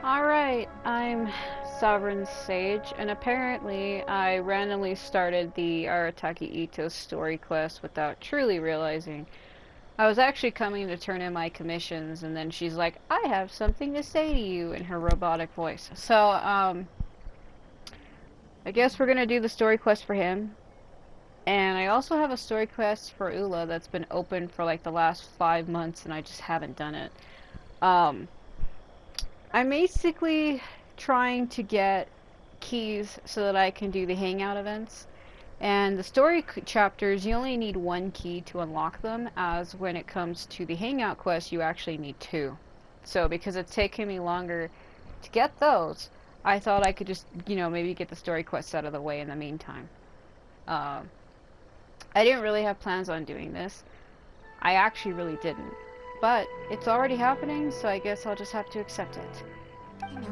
Alright, I'm Sovereign Sage, and apparently I randomly started the Arataki Itto story quest without truly realizing. I was actually coming to turn in my commissions, and then she's like, I have something to say to you in her robotic voice. So, I guess we're gonna do the story quest for him. And I also have a story quest for Ula that's been open for like the last 5 months, and I just haven't done it. Um, I'm basically trying to get keys so that I can do the hangout events. And the story chapters, you only need one key to unlock them, as when it comes to the hangout quest, you actually need two. So because it's taken me longer to get those, I thought I could just, maybe get the story quests out of the way in the meantime. Uh, I didn't really have plans on doing this. I actually really didn't. But it's already happening, so I guess I'll just have to accept it. Noni?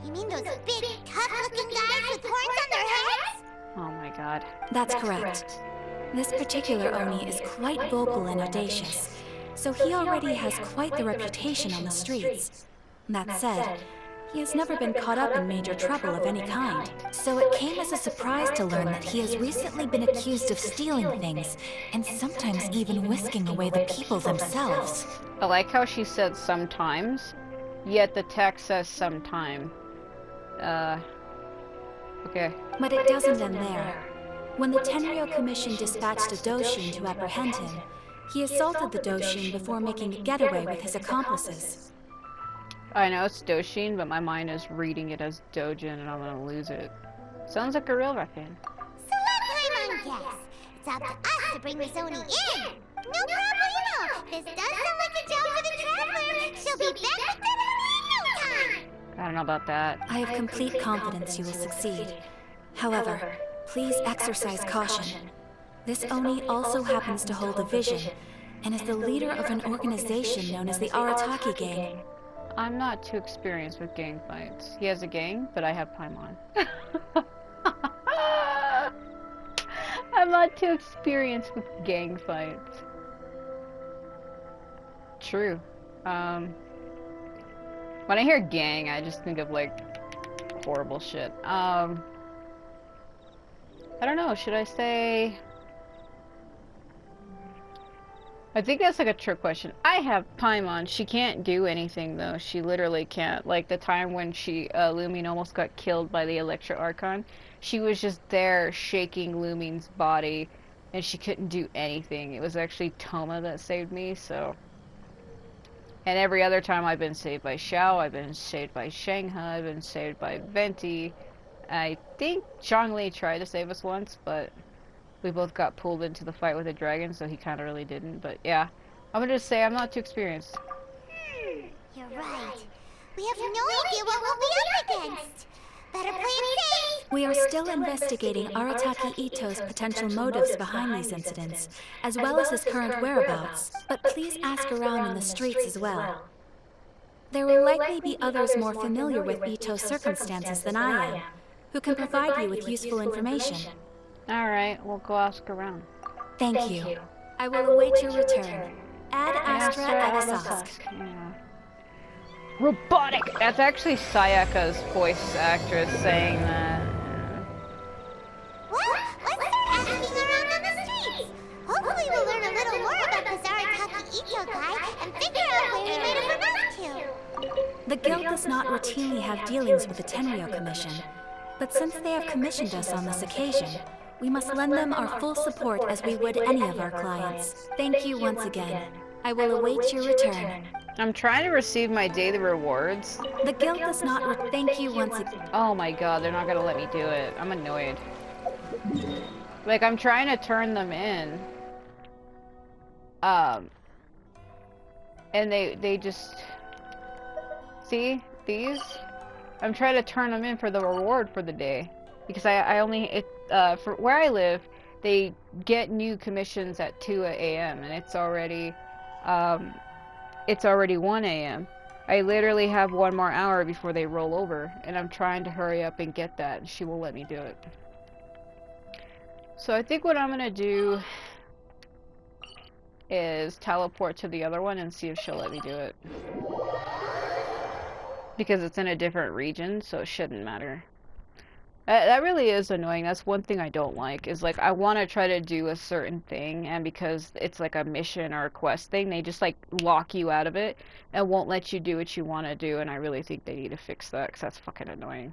You mean those big, tough-looking guys with horns on their heads? Oh my god. That's correct. This particular Oni is quite vocal and audacious, so he already has quite the reputation on the streets. That said, he has never been caught up in major trouble of any kind, so it came as a surprise to learn that he has recently been accused of stealing things, and sometimes even whisking away the people themselves. I like how she said sometimes, yet the text says sometime. Okay. But it doesn't end there. When the Tenryou Commission dispatched a Doshin to apprehend him, he assaulted the Doshin before making a getaway with his accomplices. I know it's Doshin, but my mind is reading it as Dojin, and I'm gonna lose it. Sounds like a real raccoon. So let Paimon guess. It's up to us to bring this Oni in. No problemo. This does sound like a job for the Traveler. She'll be back with them in no time. I don't know about that. I have complete confidence you will succeed. However, please exercise caution. This Oni also happens to hold a vision, and is the leader of an organization known as the Arataki Gang. I'm not too experienced with gang fights. He has a gang, but I have Paimon. I'm not too experienced with gang fights. True. When I hear gang, I just think of like horrible shit. I don't know, should I say... I think that's like a trick question. I have Paimon. She can't do anything though. She literally can't. Like the time when Lumine almost got killed by the Electro Archon, she was just there shaking Lumine's body and she couldn't do anything. It was actually Toma that saved me, so... And every other time I've been saved by Xiao, I've been saved by Shanghai, I've been saved by Venti. I think Zhongli tried to save us once, but we both got pulled into the fight with a dragon, so he kind of really didn't. But yeah, I'm gonna just say I'm not too experienced. You're right. We have no idea what we'll be up against. Better play it safe. We are still investigating Arataki Itto's potential motives behind these incidents, as well as his current whereabouts, but please ask around in the streets as well. There will likely be others more familiar with Itto's circumstances than I am, who can provide you with useful information. Alright, we'll go ask around. Thank you. I will await your return. Ad Astra Avisosk. Yeah. Robotic! That's actually Sayaka's voice actress saying that. Well, let's start asking around on the streets. Hopefully we'll learn a little more about this Arataki Itto guy and figure out where he might have run off to. The Guild does not routinely have dealings with the Tenryou Commission, but since they have commissioned us on this occasion, we must lend them our full support as we would any of our clients. Thank you once again. I will await your return. I'm trying to receive my daily rewards. The Guild does not thank you once again. Oh my god, they're not gonna let me do it. I'm annoyed. Like, I'm trying to turn them in. And they just... See? These? I'm trying to turn them in for the reward for the day. Because I only... for where I live, they get new commissions at 2 a.m. and it's already 1 a.m. I literally have 1 more hour before they roll over, and I'm trying to hurry up and get that, and she won't let me do it. So I think what I'm gonna do is teleport to the other one and see if she'll let me do it. because it's in a different region, so it shouldn't matter. That really is annoying. That's one thing I don't like, is like I want to try to do a certain thing, and because it's like a mission or a quest thing, they just like lock you out of it and won't let you do what you want to do, and I really think they need to fix that because that's fucking annoying.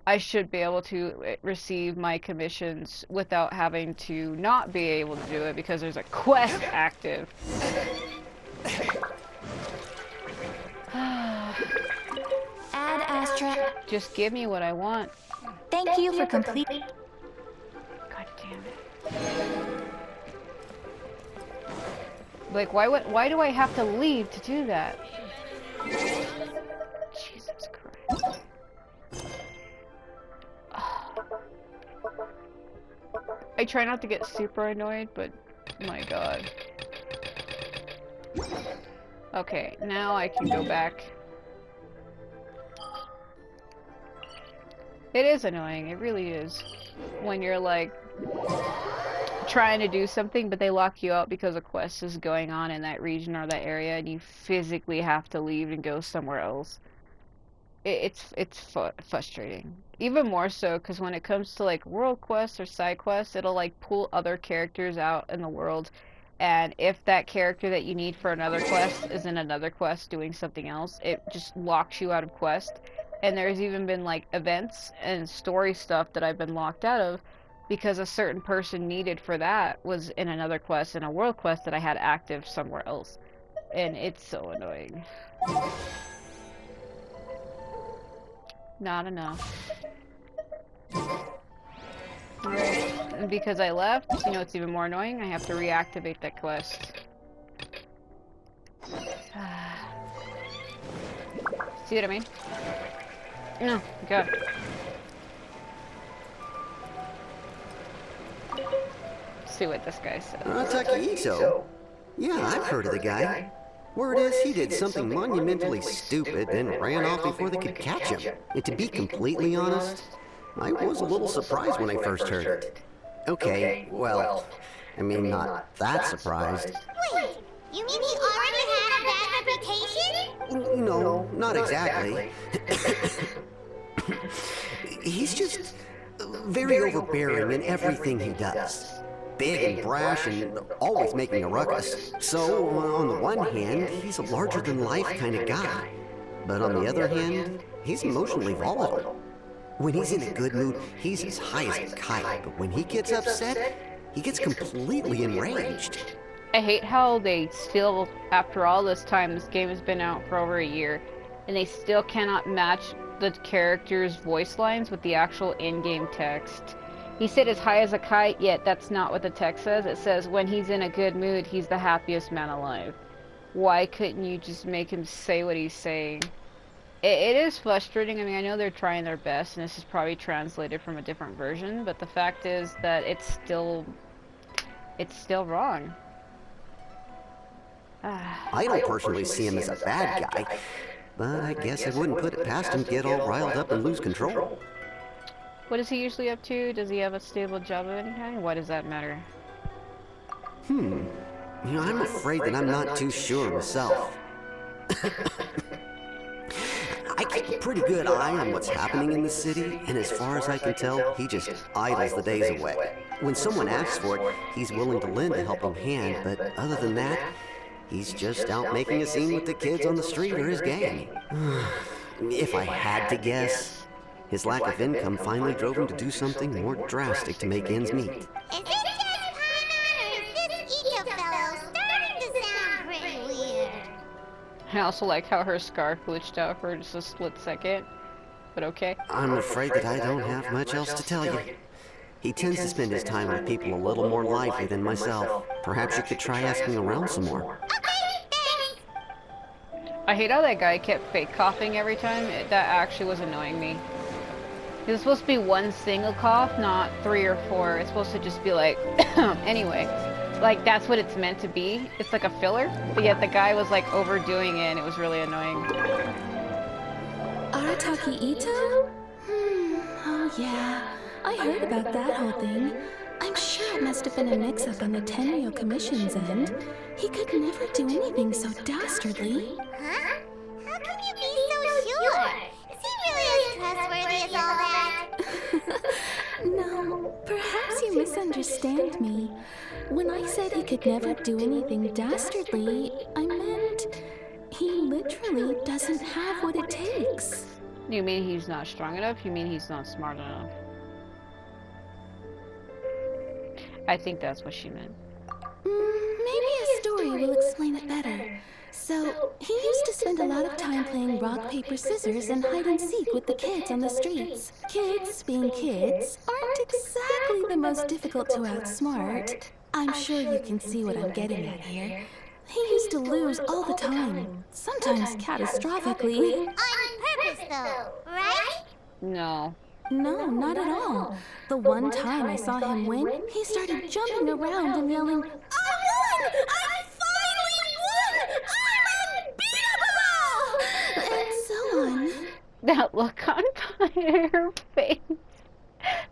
I should be able to receive my commissions without having to not be able to do it because there's a quest active. Ad Astra. Just give me what I want. Thank you for completing. God damn it. Like, why do I have to leave to do that? Jesus Christ. I try not to get super annoyed, but my god. Okay, now I can go back. It is annoying, it really is. When you're like trying to do something, but they lock you out because a quest is going on in that region or that area, and you physically have to leave and go somewhere else. It's frustrating. Even more so because when it comes to like world quests or side quests, it'll like pull other characters out in the world, and if that character that you need for another quest is in another quest doing something else, it just locks you out of quest. And there's even been like events and story stuff that I've been locked out of because a certain person needed for that was in another quest, in a world quest that I had active somewhere else. And it's so annoying. Not enough. Alright, and because I left, you know it's even more annoying? I have to reactivate that quest. See what I mean? No, go. See what this guy says. Itto. Yeah, I've heard of the guy. Word is he did something monumentally stupid and ran off before they could catch him. And to be completely honest, I was a little surprised when I first heard it. Okay, well, I mean, not that surprised. Wait, you mean he already had a bad reputation? No, not exactly. He's just very overbearing in everything he does. Big and brash and always making a ruckus. So, on the one hand, he's a larger-than-life kind of guy. But on the other hand, he's emotionally volatile. When he's in a good mood, he's as high as a kite. But when he gets upset, he gets completely enraged. I hate how they still, after all this time, this game has been out for over a year, and they still cannot match the characters' voice lines with the actual in-game text. He said as high as a kite, yet that's not what the text says. It says when he's in a good mood, he's the happiest man alive. Why couldn't you just make him say what he's saying? It is frustrating. I mean, I know they're trying their best, and this is probably translated from a different version, but the fact is that it's still wrong. I don't personally see him as a bad guy, but I guess I wouldn't put it past him to get all riled up and lose control. What is he usually up to? Does he have a stable job of any kind? Why does that matter? You know, I'm afraid that I'm not too sure myself. I keep a pretty good eye on what's happening in the city, and as far as I can tell, he just idles the days away. When someone asks for it, he's willing to lend a helping hand, but other than that, he's just out making a scene with the kids on the street or his gang. If I had to guess, his lack of income finally drove him to do something more drastic to make ends meet. Is it just Paimon, or is this Itto fellow starting to sound pretty weird? I also like how her scarf glitched out for just a split second, but okay. I'm afraid that I don't have much else to tell you. He tends to spend his time with people a little more lively than myself. Perhaps you could try asking around some more. Okay, thanks. I hate how that guy kept fake coughing every time. That actually was annoying me. It was supposed to be one single cough, not 3 or 4. It's supposed to just be like, anyway. Like, that's what it's meant to be. It's like a filler. But yet the guy was like overdoing it, and it was really annoying. Arataki Itto? Oh yeah, I heard about that whole thing. I'm sure it must have been a mix-up on the Tenryo Commission's end. He could never do anything so dastardly. Huh? How can you be so sure? misunderstand me. When I said he could never do anything dastardly, I meant he literally doesn't have what it takes. You mean he's not strong enough? You mean he's not smart enough? I think that's what she meant. Maybe a story will explain it better. So, he used to spend a lot of time playing rock, paper, scissors and hide and seek with the kids on the streets. Kids, being kids, aren't exactly the most difficult to outsmart. I'm sure you can see what I'm getting at here. He used to lose all the time, sometimes catastrophically. On purpose, though, right? No. No, not at all. The one time I saw him win, he started jumping around and yelling, "I won! I finally won! I'm unbeatable!" And so on. That look on her face.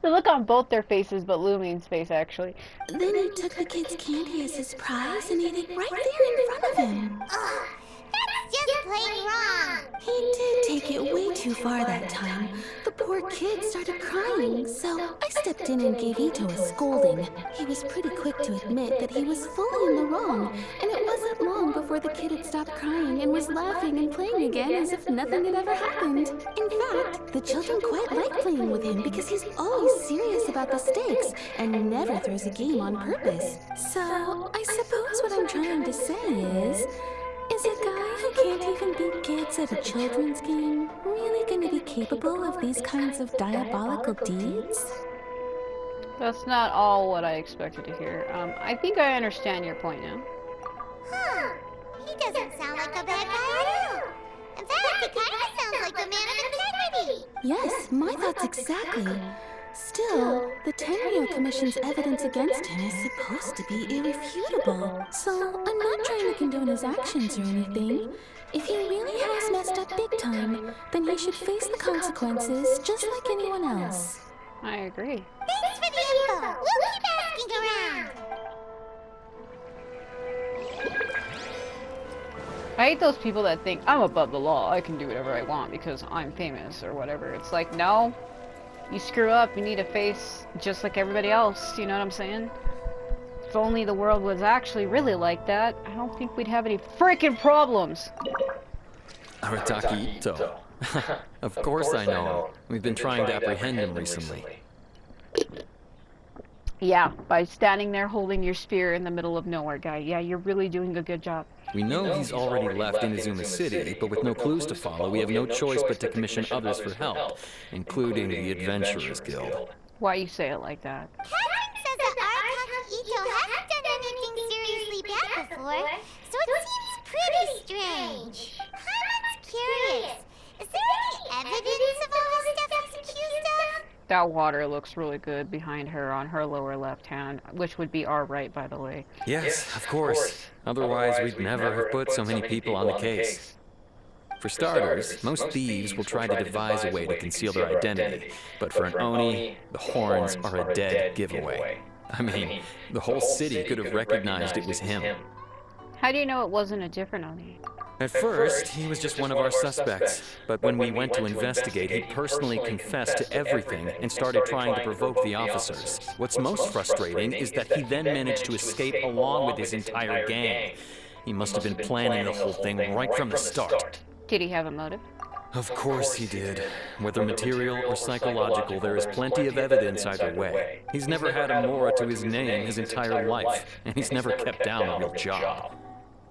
The look on both their faces, but Lumine's face, actually. Then he took the kid's candy as his prize and ate it right there in front of him. Ugh, that's just plain wrong. He did take it way too far that time. The poor kid started crying, so I stepped in and gave Itto a scolding. He was pretty quick to admit that he was fully in the wrong, and it wasn't long before the kid had stopped crying and was laughing and playing again as if nothing had ever happened. In fact, the children quite like playing with him because he's always serious about the stakes and never throws a game on purpose. So, I suppose what I'm trying to say is a guy who can't even beat kids at a children's game really gonna be capable of these kinds of diabolical deeds? That's not all what I expected to hear. I think I understand your point now. Huh. He doesn't sound like a bad guy at all. In fact, he kind of sounds like a man of integrity. Yes, my thoughts exactly. Still, the Tenryou Commission's evidence against him is supposed to be irrefutable. So, I'm not trying to condone his actions or anything. If he really has messed up big time, then he should face the consequences just like anyone else. I agree. Thanks for the info. We'll keep asking around. I hate those people that think, I'm above the law, I can do whatever I want because I'm famous or whatever. It's like, no. You screw up, you need to face just like everybody else, you know what I'm saying? If only the world was actually really like that, I don't think we'd have any freaking problems. Arataki Itto. Of course I know him. We've been trying to apprehend him recently. Yeah, by standing there holding your spear in the middle of nowhere, guy. Yeah, you're really doing a good job. We know he's already left Inazuma City, but with no clues to follow, we have no choice but to commission others for help, including the Adventurers Guild. Why you say it like that? Catherine says that Arataki Itto hasn't done anything seriously bad before, so it seems pretty strange. Paimon's curious. Is there any evidence of all the stuff he's accused of? That water looks really good behind her on her lower left hand, which would be our right, by the way. Yes, of course. Otherwise, we'd never have put so many people on the case. For starters, most thieves will try to devise a way to conceal their identity, but for an Oni, the horns are a dead giveaway. I mean, the whole city could have recognized it was him. How do you know it wasn't a different Oni? At first, he was just one of our suspects, but when we went to investigate, he personally confessed to everything and started trying to provoke the officers. What's most frustrating is that he then managed to escape along with his entire gang. He must have been planning the whole thing right from the start. Did he have a motive? Of course he did. Whether material or psychological, there is plenty of evidence either way. He's never had a Mora to his name his entire life, and he's never kept down a real job.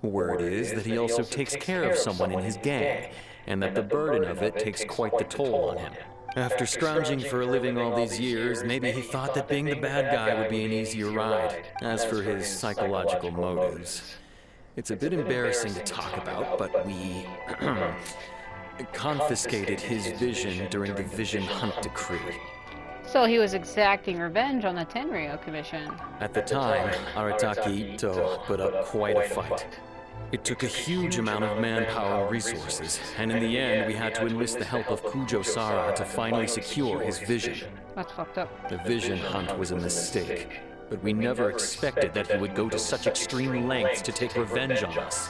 Word is that he also takes care of someone in his gang, and that the burden of it takes quite the toll on him. After scrounging for a living all these years, maybe he thought that being the bad guy would be an easier ride. As for his psychological motives, it's a bit embarrassing to talk about, but we confiscated his vision during the Vision Hunt Decree. So he was exacting revenge on the Tenryou Commission. At the time, Arataki Itto put up quite a fight. It took a huge amount of manpower and resources, and in the end, we had to enlist the help of Kujo-Sara to finally secure his vision. That's fucked up. The Vision Hunt was a mistake, but we never expected that he would go to such extreme lengths to take revenge on us.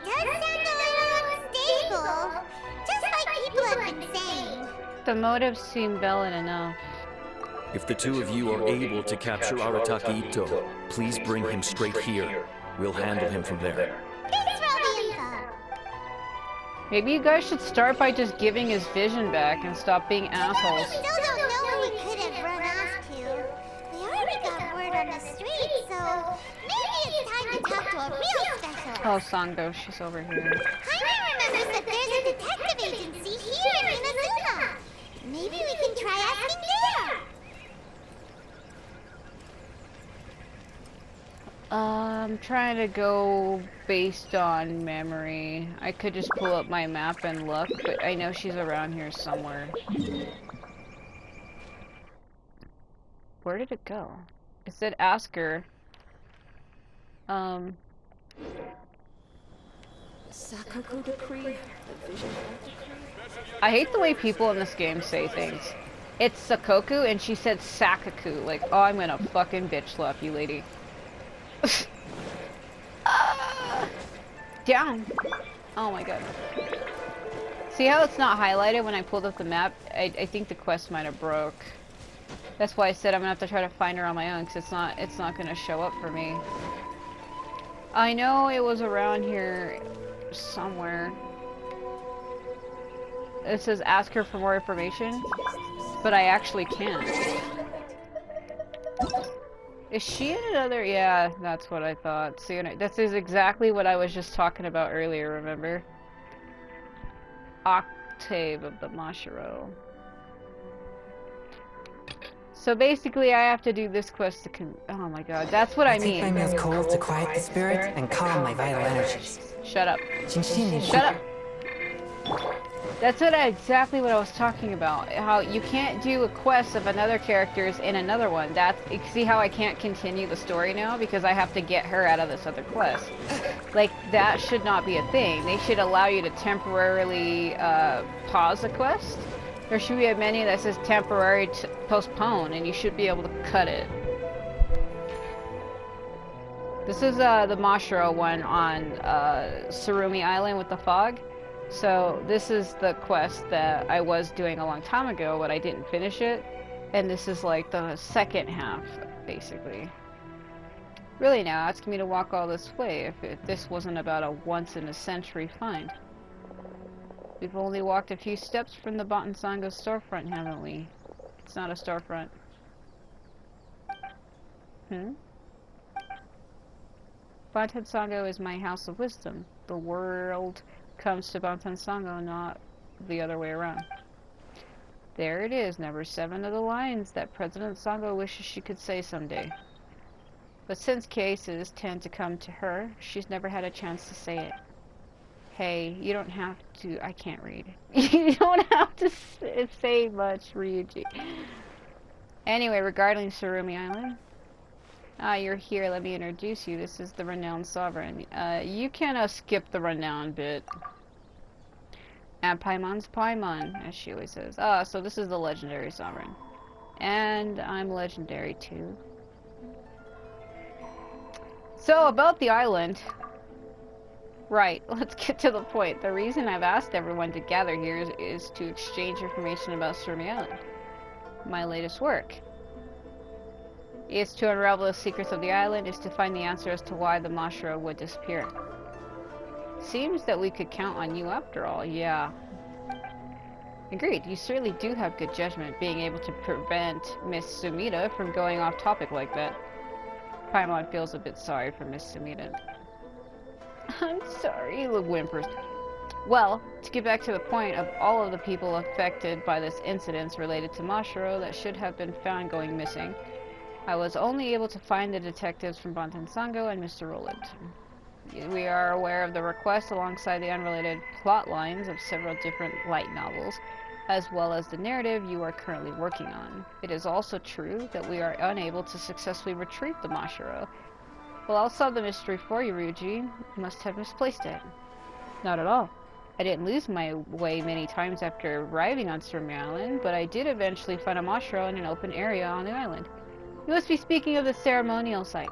He does sound a little unstable, just like people have been saying. The motives seem valid enough. If the two of you are able to capture Arataki Itto, please bring him straight here. We'll handle him from there. Thanks for all the info. Maybe you guys should start by just giving his vision back and stop being assholes. We still don't know who we could have run off to. We already got word on the street, so maybe it's time to talk to a real specialist. Oh, Sango, she's over here. Jaime remembers that there's a detective agency here in Inazuma. Maybe we can try asking there. I'm trying to go based on memory. I could just pull up my map and look, but I know she's around here somewhere. Where did it go? It said ask her. Sakoku decree. The vision of decree. I hate the way people in this game say things. It's Sakoku and she said Sakaku. Like, oh, I'm gonna fucking bitch slap you, lady. Down. Oh my god. See how it's not highlighted when I pulled up the map? I think the quest might have broke. That's why I said I'm gonna have to try to find her on my own, because it's not gonna show up for me. I know it was around here somewhere. It says ask her for more information, but I actually can't. Is she in another? Yeah, that's what I thought. See, this is exactly what I was just talking about earlier, remember? Octave of the Mashiro. So basically, I have to do this quest to oh my god, that's what I mean. Take my meals cold to quiet the spirit and calm my vital energies. Shut up. Genshin. Shut up. That's exactly what I was talking about. How you can't do a quest of another character's in another one. See how I can't continue the story now because I have to get her out of this other quest. Like, that should not be a thing. They should allow you to temporarily pause a quest. There should be a menu that says temporary postpone, and you should be able to cut it. This is the Mashiro one on Surumi Island with the fog. So this is the quest that I was doing a long time ago, but I didn't finish it. And this is like the second half, basically. Really now, asking me to walk all this way if this wasn't about a once-in-a-century find. We've only walked a few steps from the Bantan Sango storefront, haven't we? It's not a storefront. Bantan Sango is my house of wisdom. The world comes to Bantan Sango, not the other way around. There it is, number 7 of the lines that President Sango wishes she could say someday. But since cases tend to come to her, she's never had a chance to say it. Hey, you don't have to... I can't read. You don't have to say much, Ryuji. Anyway, regarding Surumi Island. Ah, you're here. Let me introduce you. This is the renowned sovereign. You can skip the renowned bit. And Paimon's Paimon, as she always says. Ah, so this is the legendary sovereign. And I'm legendary too. So, about the island. Right, let's get to the point. The reason I've asked everyone to gather here is to exchange information about Surumi Island. My latest work is to unravel the secrets of the island, is to find the answer as to why the Mashiro would disappear. Seems that we could count on you after all, yeah. Agreed, you certainly do have good judgment, being able to prevent Miss Sumida from going off topic like that. Paimon feels a bit sorry for Miss Sumida. I'm sorry, he whimpers. Well, to get back to the point, of all of the people affected by this incident related to Mashiro that should have been found going missing, I was only able to find the detectives from Bantan Sango and Mr. Roland. We are aware of the request alongside the unrelated plot lines of several different light novels, as well as the narrative you are currently working on. It is also true that we are unable to successfully retrieve the Mashiro. Well, I'll solve the mystery for you, Ryuji. You must have misplaced it. Not at all. I didn't lose my way many times after arriving on Surumi Island, but I did eventually find a Mashiro in an open area on the island. You must be speaking of the ceremonial site.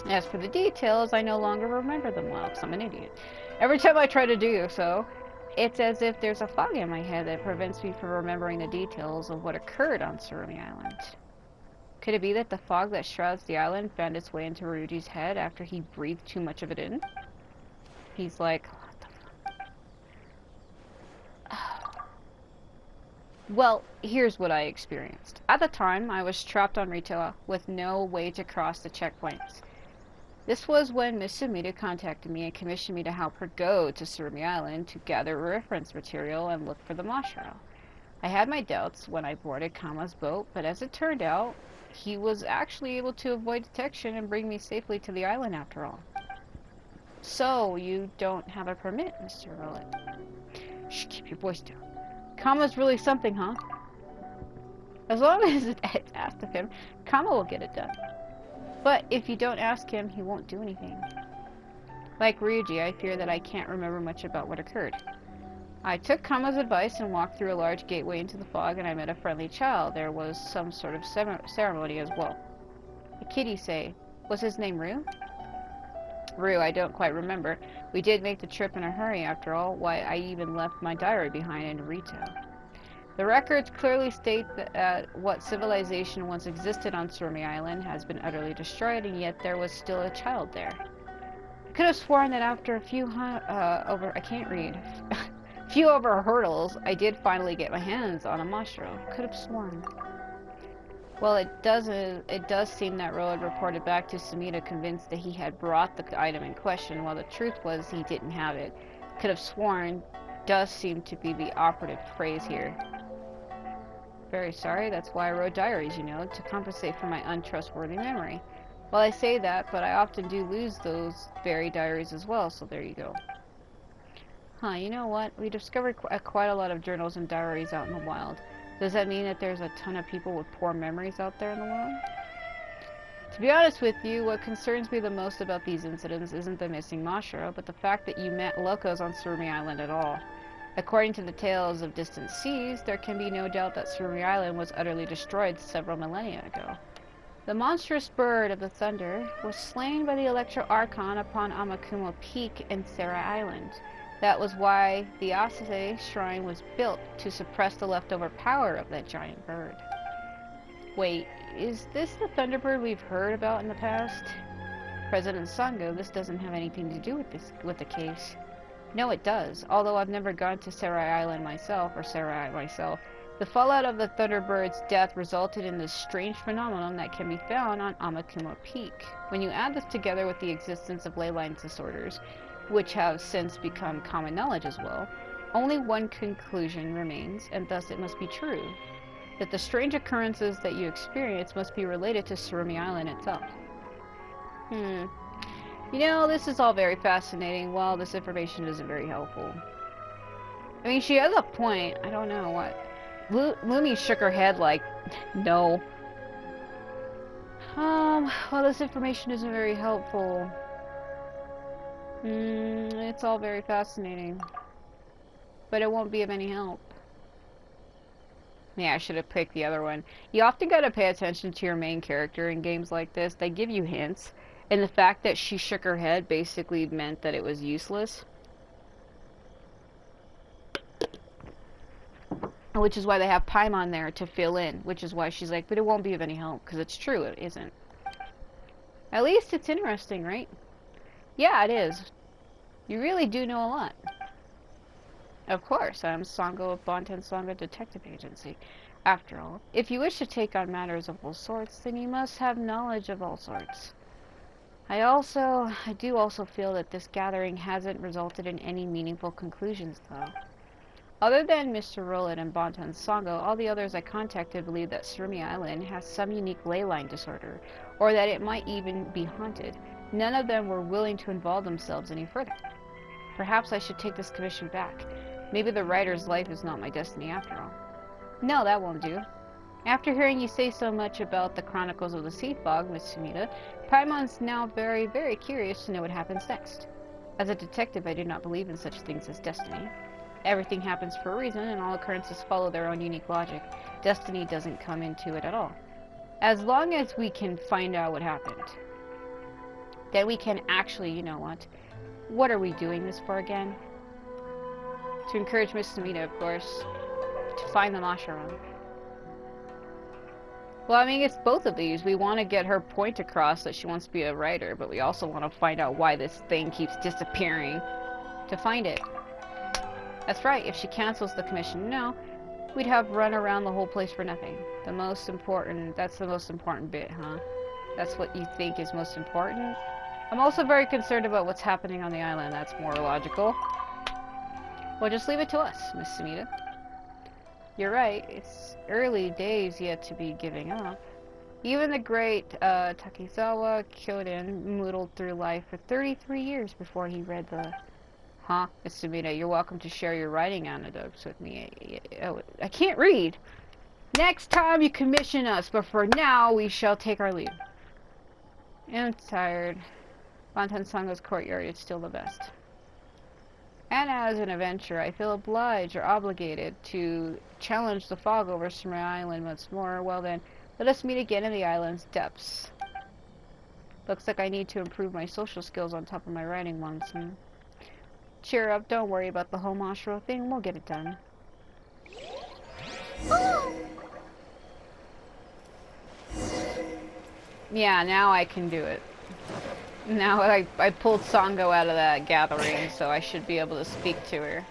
As for the details, I no longer remember them well, because I'm an idiot. Every time I try to do so, It's as if there's a fog in my head that prevents me from remembering the details of what occurred on Surumi Island. Could it be that the fog that shrouds the island found its way into Ryuji's head after he breathed too much of it in? He's like, what the fuck? Well, here's what I experienced. At the time, I was trapped on Ritoa with no way to cross the checkpoints. This was when Miss Sumida contacted me and commissioned me to help her go to Surumi Island to gather reference material and look for the Mashro. I had my doubts when I boarded Kama's boat, but as it turned out, he was actually able to avoid detection and bring me safely to the island after all. So, you don't have a permit, Mr. Rowlet. Shh, keep your voice down. Kama's really something, huh? As long as it's asked of him, Kama will get it done. But if you don't ask him, he won't do anything. Like Ryuji, I fear that I can't remember much about what occurred. I took Kama's advice and walked through a large gateway into the fog, and I met a friendly child. There was some sort of ceremony as well. A kid, you say? Was his name Ryu? Ryu, I don't quite remember. We did make the trip in a hurry, after all. Why, I even left my diary behind in Rito. The records clearly state that what civilization once existed on Surumi Island has been utterly destroyed, and yet there was still a child there. I could have sworn that after a few few over hurdles, I did finally get my hands on a Mashro. Could have sworn. Well, it does seem that Road reported back to Sumida convinced that he had brought the item in question, while the truth was he didn't have it. Could have sworn does seem to be the operative phrase here. Very sorry, that's why I wrote diaries, you know, to compensate for my untrustworthy memory. Well, I say that, but I often do lose those very diaries as well, so there you go. Huh, you know what? We discovered quite a lot of journals and diaries out in the wild. Does that mean that there's a ton of people with poor memories out there in the world? To be honest with you, what concerns me the most about these incidents isn't the missing Mashro, but the fact that you met locals on Surumi Island at all. According to the tales of distant seas, there can be no doubt that Surumi Island was utterly destroyed several millennia ago. The monstrous bird of the thunder was slain by the Electro Archon upon Amakumo Peak in Sera Island. That was why the Asase Shrine was built, to suppress the leftover power of that giant bird. Wait, is this the Thunderbird we've heard about in the past? President Sango, this doesn't have anything to do with the case. No, it does. Although I've never gone to Serai Island myself, the fallout of the Thunderbird's death resulted in this strange phenomenon that can be found on Amakumo Peak. When you add this together with the existence of ley line disorders, which have since become common knowledge as well, only one conclusion remains, and thus it must be true, that the strange occurrences that you experience must be related to Surumi Island itself. You know, this is all very fascinating, while this information isn't very helpful. I mean, she has a point. I don't know what. Lumi shook her head like, no. Well, this information isn't very helpful. It's all very fascinating. But it won't be of any help. Yeah, I should have picked the other one. You often gotta pay attention to your main character in games like this. They give you hints. And the fact that she shook her head basically meant that it was useless. Which is why they have Paimon there to fill in. Which is why she's like, but it won't be of any help. Because it's true, it isn't. At least it's interesting, right? Yeah, it is. You really do know a lot. Of course, I'm Sango of Bonten Sango Detective Agency. After all, if you wish to take on matters of all sorts, then you must have knowledge of all sorts. I do also feel that this gathering hasn't resulted in any meaningful conclusions, though. Other than Mr. Rowlet and Bonten Sango, all the others I contacted believe that Surumi Island has some unique ley line disorder, or that it might even be haunted. None of them were willing to involve themselves any further. Perhaps I should take this commission back. Maybe the writer's life is not my destiny after all. No, that won't do. After hearing you say so much about the Chronicles of the Sea Fog, Miss Sumida, Paimon's now very, very curious to know what happens next. As a detective, I do not believe in such things as destiny. Everything happens for a reason, and all occurrences follow their own unique logic. Destiny doesn't come into it at all. As long as we can find out what happened, then we can actually, you know what are we doing this for again? To encourage Miss Samita, of course, to find the Masharon. Well, I mean, it's both of these. We want to get her point across that she wants to be a writer, but we also want to find out why this thing keeps disappearing to find it. That's right, if she cancels the commission now, we'd have run around the whole place for nothing. That's the most important bit, huh? That's what you think is most important? I'm also very concerned about what's happening on the island. That's more logical. Well, just leave it to us, Miss Samita. You're right, it's early days yet to be giving up. Even the great Takizawa Kyoden moodled through life for 33 years before he read the... Huh? Miss Samita, you're welcome to share your writing anecdotes with me. Oh, I can't read! Next time you commission us, but for now we shall take our leave. I'm tired. Bantan Sango's courtyard is still the best. And as an adventurer, I feel obliged or obligated to challenge the fog over Smyrna Island once more. Well then, let us meet again in the island's depths. Looks like I need to improve my social skills on top of my writing ones. Cheer up, don't worry about the whole Mashro thing, we'll get it done. Yeah, now I can do it. Now I pulled Sango out of that gathering, so I should be able to speak to her.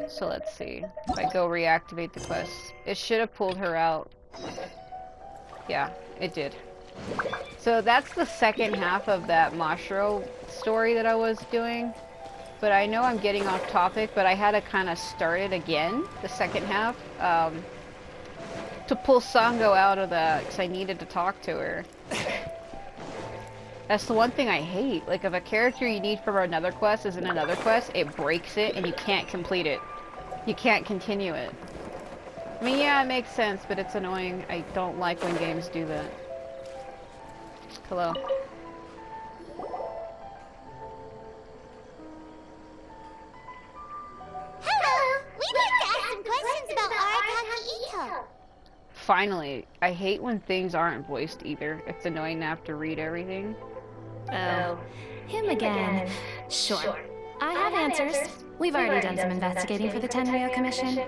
So let's see. If I go reactivate the quest, it should have pulled her out. Yeah, it did. So that's the second half of that Mashro story that I was doing. But I know I'm getting off topic, but I had to kind of start it again, the second half, to pull Sango out of that, because I needed to talk to her. That's the one thing I hate. Like, if a character you need for another quest is in another quest, it breaks it and you can't complete it. You can't continue it. I mean, yeah, it makes sense, but it's annoying. I don't like when games do that. Hello. Hello! We'd like to ask some questions about Arataki Itto. Finally. I hate when things aren't voiced either. It's annoying to have to read everything. Oh, him again. Sure. I have answers. We've already done some investigating for the Tenryo Commission.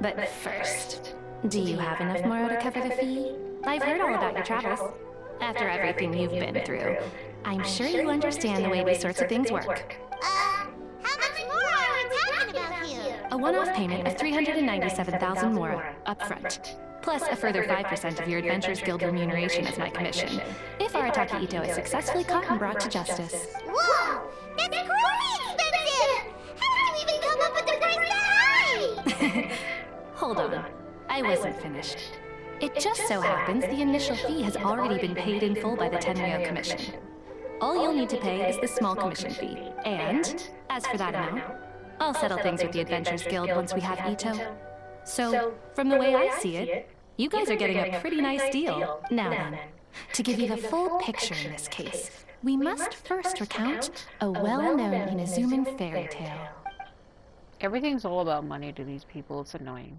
But first, do you have enough Moro to cover the fee? I've heard all about your travels. After everything you've been through, I'm sure you understand the way these sorts of things work. How much more are we talking about here? A one-off payment of 397,000 Moro, up front. Plus a further 5% of your Adventurers Guild remuneration as my commission, if Arataki Itto is successfully caught and brought to justice. Whoa! That's cruelly expensive! How did you even come up with the price that high? Hold on. I wasn't finished. It just so happens the initial fee has already been paid in full by the Tenryo Commission. All you'll need to pay is the small commission fee. And, as for that amount, I'll settle things with the Adventurers Guild once we have Itto. So, from the way I see it, you guys are getting a pretty nice deal. Now then, to give you the full picture in this case, we must first recount a well-known Inazuman fairy tale. Everything's all about money to these people. It's annoying.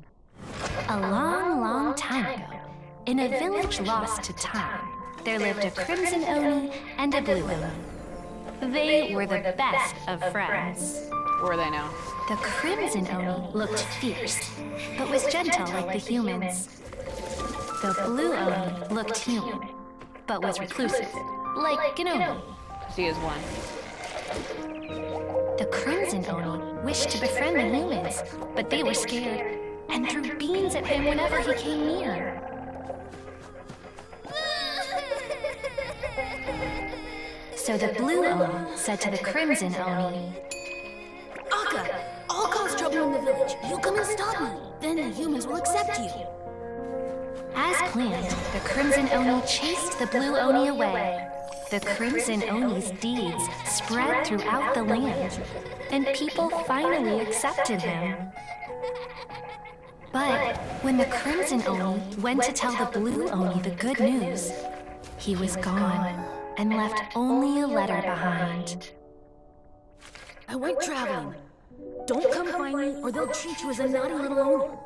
A long, long time ago, in a village lost to time, there lived a Crimson Oni and a Blue Oni. They were the best of friends. Where are they now? The Crimson Oni looked fierce, but was gentle like the humans. The Blue Oni looked human, but was reclusive, like an Oni. She is one. The Crimson Oni wished to befriend the humans, but they were scared, and threw beans at him whenever he came near. So the Blue Oni said to the Crimson Oni, Akka, I'll cause trouble in the village. You come and stop me. Then the humans will accept you. as planned, the Crimson Oni chased the Blue Oni away. The Crimson Oni's deeds spread throughout the land, and people finally accepted him. But when the Crimson Oni went to tell the Blue Oni the good news, he was gone and left only a letter behind. I went traveling. Don't come find me or they'll treat you as a naughty little Oni.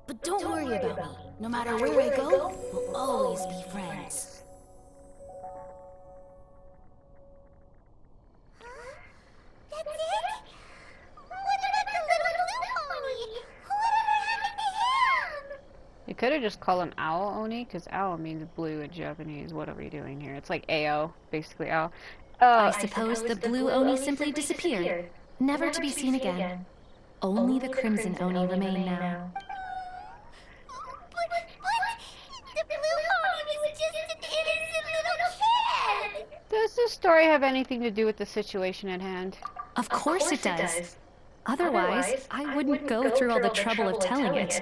But don't worry about me. No matter where I go, we'll always be friends. あ could have just called him Owl Oni, because owl means blue in Japanese. What are we doing here? It's like AO, basically owl. I suppose the blue Oni simply disappeared, never to be seen again. Only the crimson Oni remain now. But the blue Oni was just an innocent little kid! Does this story have anything to do with the situation at hand? Of course it does. Otherwise, I wouldn't go through all the trouble of telling it.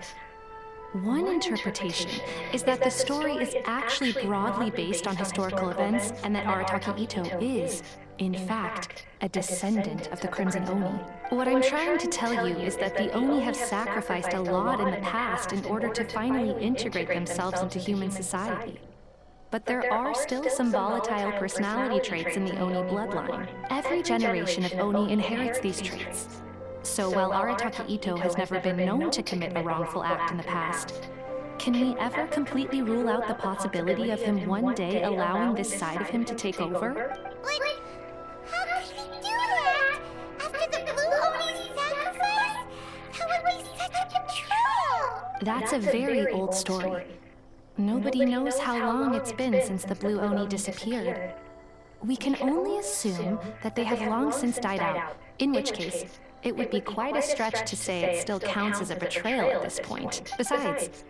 One interpretation is that the story is actually broadly based on historical events and that Arataki Itto is, in fact, a descendant of the Crimson Oni. What I'm trying to tell you is that the Oni have sacrificed a lot in the past in order to finally integrate themselves into human society. But there are still some volatile personality traits in the Oni bloodline. Every generation of Oni inherits these traits. So while Arataki Itto has never been known to commit a wrongful act in the past, can we ever completely rule out the possibility of him one day allowing this side of him to take over? But how could he do that? After the blue Oni's sacrifice? That would be such a betrayal! That's a very old story. Nobody knows how long it's been since the blue Oni disappeared. We can only assume that they have long since died out, in which case, it would be quite a stretch to say it still counts as a betrayal at this point. Besides,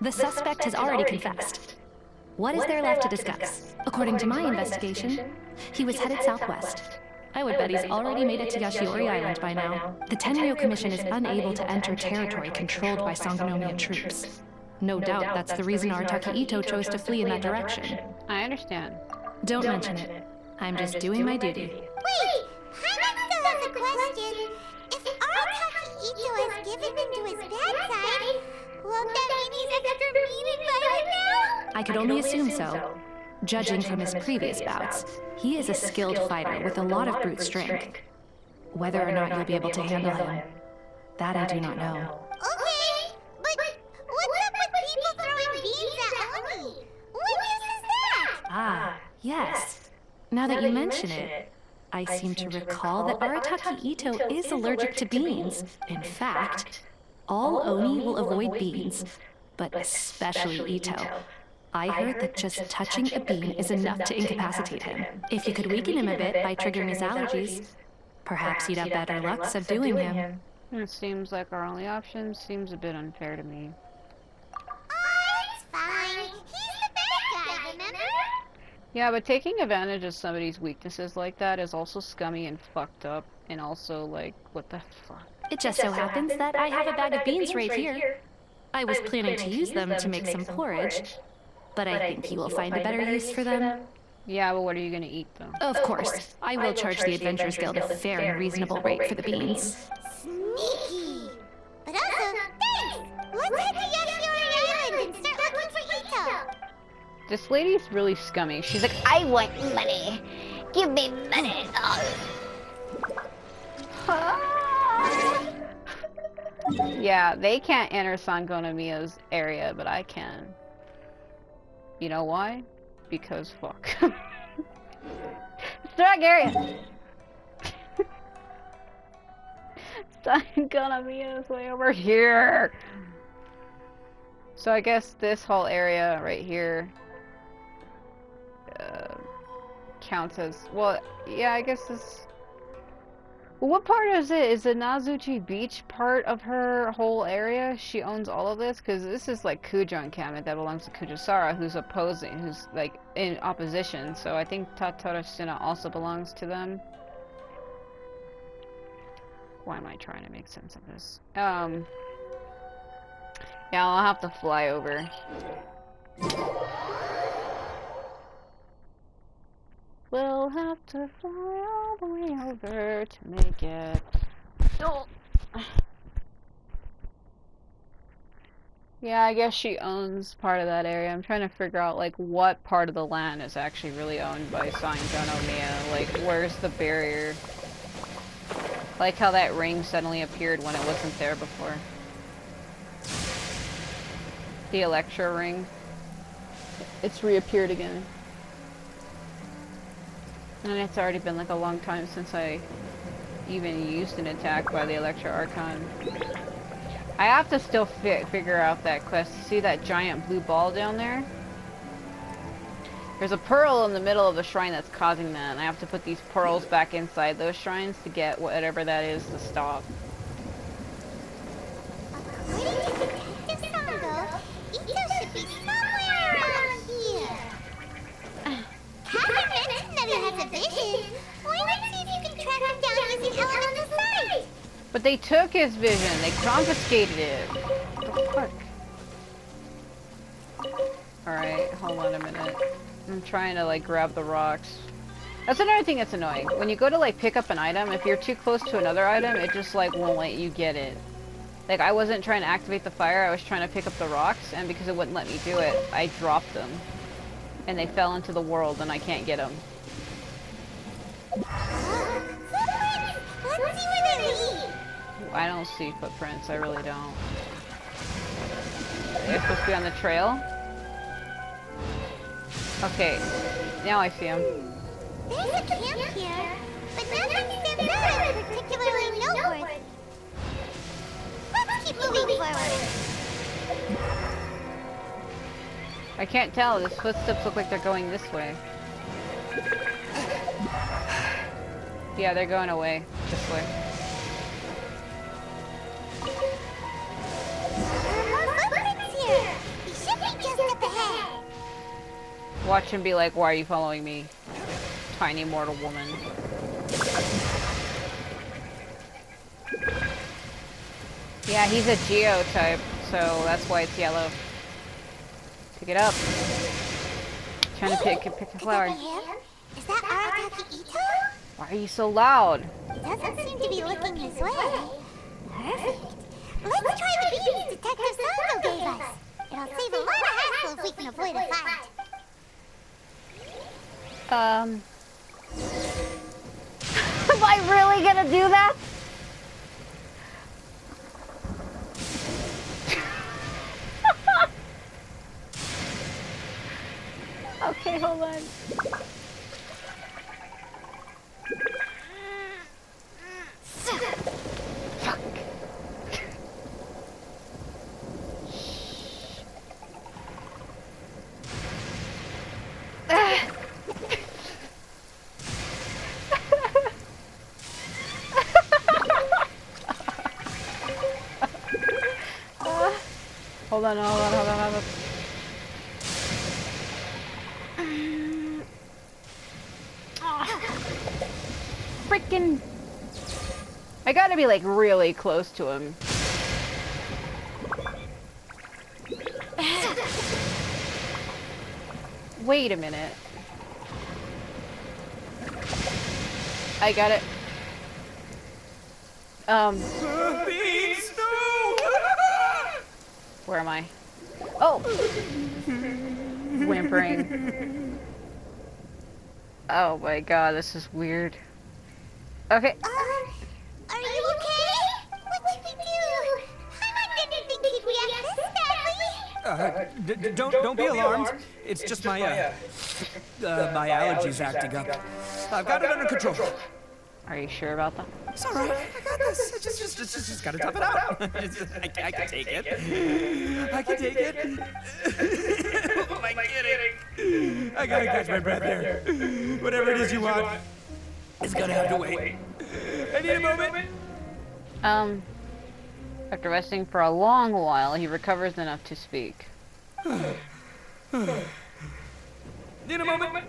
the suspect has already confessed. What is there left to discuss? According to my investigation, he was headed southwest. I would bet he's already made it to Yashiori Island by now. The Tenryo Commission is unable to enter territory controlled by Sangonomiya troops. No doubt that's the reason Arataki Itto chose to flee in that direction. I understand. Don't mention it. I'm just doing my duty. Wait! Hyman still has a question. If Arataki Itto has given in to his bad side, won't that mean he's extra mean and violent now? I could only assume so. Judging from his previous bouts, he is a skilled fighter with a lot of brute strength. Whether or not you'll be able to handle him, that I do not know. Okay, but what's up with people throwing beans at Oni? What use is that? Ah, yes. Now that you mention it, I seem to recall that Arataki Itto is allergic to beans. In fact, all Oni will avoid beans, but especially Itto. I heard that just touching a bean is enough to incapacitate him. If you could weaken him a bit by triggering his allergies, perhaps you'd have better luck subduing him. It seems like our only option seems a bit unfair to me. It's fine. He's the bad guy, remember? Yeah, but taking advantage of somebody's weaknesses like that is also scummy and fucked up, and also, like, what the fuck? It just so happens that I have a bag of beans right here. I was planning to use them to make some porridge, but I think you will find a better use for them. Yeah, but what are you gonna eat, though? Of course, I will charge the Adventurers Guild a fair and reasonable rate for the beans. Sneaky. But also, thanks! Let's head to Yashiori Island and start looking for Itto. This lady's really scummy. She's like, I want money. Give me money. Yeah, they can't enter Sangonomiya's area, but I can. You know why? Because fuck. It's the wrong area! Sangonomiya is way over here! So I guess this whole area right here counts as, well, yeah, I guess this. Well, what part is it? Is the Nazuchi Beach part of her whole area? She owns all of this? Because this is like Kujo encampment that belongs to Kujosara, who's opposing, who's like in opposition. So I think Tatarashina also belongs to them. Why am I trying to make sense of this? Yeah, I'll have to fly over. We'll have to fly all the way over to make it. Oh. Yeah, I guess she owns part of that area. I'm trying to figure out, like, what part of the land is actually really owned by Sangonomiya. Like, where's the barrier? Like how that ring suddenly appeared when it wasn't there before. The Electro ring. It's reappeared again. And it's already been like a long time since I even used an attack by the Electro Archon. I have to still figure out that quest. See that giant blue ball down there? There's a pearl in the middle of the shrine that's causing that, and I have to put these pearls back inside those shrines to get whatever that is to stop. According to Detective Sango, Itto should be somewhere around here. Catherine mentioned that he has a vision. Why not see if you can track him down using elemental sight? But they took his vision. They confiscated it. What the fuck? Alright, hold on a minute. I'm trying to, like, grab the rocks. That's another thing that's annoying. When you go to, like, pick up an item, if you're too close to another item, it just, like, won't let you get it. Like, I wasn't trying to activate the fire, I was trying to pick up the rocks, and because it wouldn't let me do it, I dropped them. And they fell into the world, and I can't get them. Footprints! Let's see where they lead. I don't see footprints, I really don't. They're supposed to be on the trail? Okay, now I see them. There's a camp here, but nothing stands out as particularly noteworthy. Let's keep moving forward. I can't tell, his footsteps look like they're going this way. Yeah, they're going away, this way. There are more footprints here. We should be just up ahead. Watch him be like, why are you following me? Tiny mortal woman. Yeah, he's a geotype, so that's why it's yellow. Pick it up. Trying to pick a flower. Is that Arataki Itto? Why are you so loud? He doesn't seem to be looking his way. Perfect. Let's try the beans Detective Sango gave us. It'll save a lot of hassle if we can avoid a fight. Am I really gonna do that? Okay, hold on. Fuck. Hold on. Freaking! I gotta be like really close to him. Wait a minute. I got it. Beans, no! Where am I? Oh! Whimpering. Oh my god, this is weird. Okay. Are you okay? What should we do? Paimon didn't think he'd react this badly. Don't be alarmed. It's just my my allergies acting up. I've got it under control. Are you sure about that? It's all right. I got this. Just gotta tough it out. I can take it. I can take it. Who am I kidding? I gotta catch my breath here. Whatever it is you want, it's gonna have to wait. I need a moment. After resting for a long while, he recovers enough to speak. Need a moment.